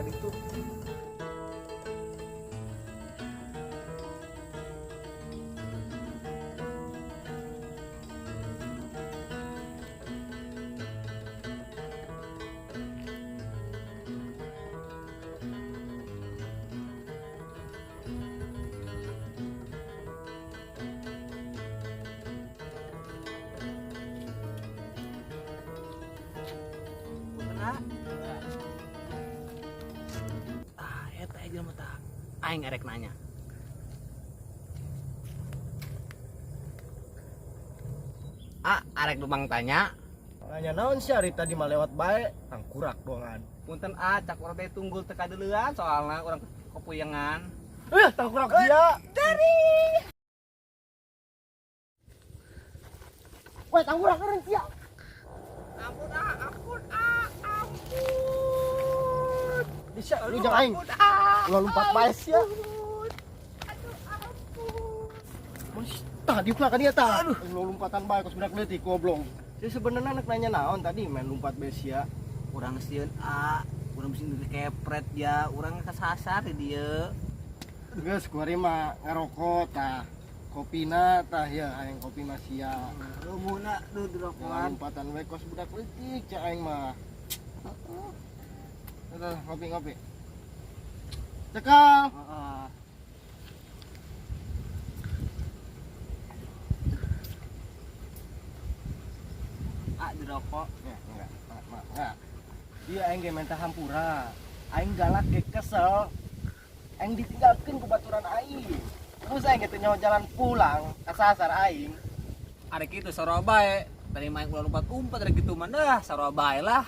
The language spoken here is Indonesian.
gitu. Eta aja mata aing erek nanya. Arek dubang tanya. Nanya naon sih hari tadi mah lewat bae, tangkurak doangan. Punten cak urang teh tunggul teu kadeulean soalna urang kepuyengan. Tangkurak dia. Weh, tangkurak keren sia. Ampun. Bisa lu jangan aing. Ulah lompat bae sia. Mas tadi pula kan dia tah. Lu lompatan bae kos budak leutik goblok. Jadi sebenarnya anak nanya naon tadi main lompat bae sia. Urang sieun urang mesti kepret ya, urang kesasar di dieu. Geus kuari mah ngarokok tah. Kopina tah ya aing kopi mah sia. Rumuna tuh Jangan lompatan bae kos budak leutik cak aing mah. Udah ngopi. Cekal. Dirokok. Ya, enggak. Dia aing ge minta hampura. Aing galak ge kesel. Aing ditinggalkeun ku baturan aing. Terus aing ge teu nyaho jalan pulang ka sasar aing. Arek kitu sarua bae. Tadi main ulah umpat-umpat arek kitu mah dah sarua bae lah.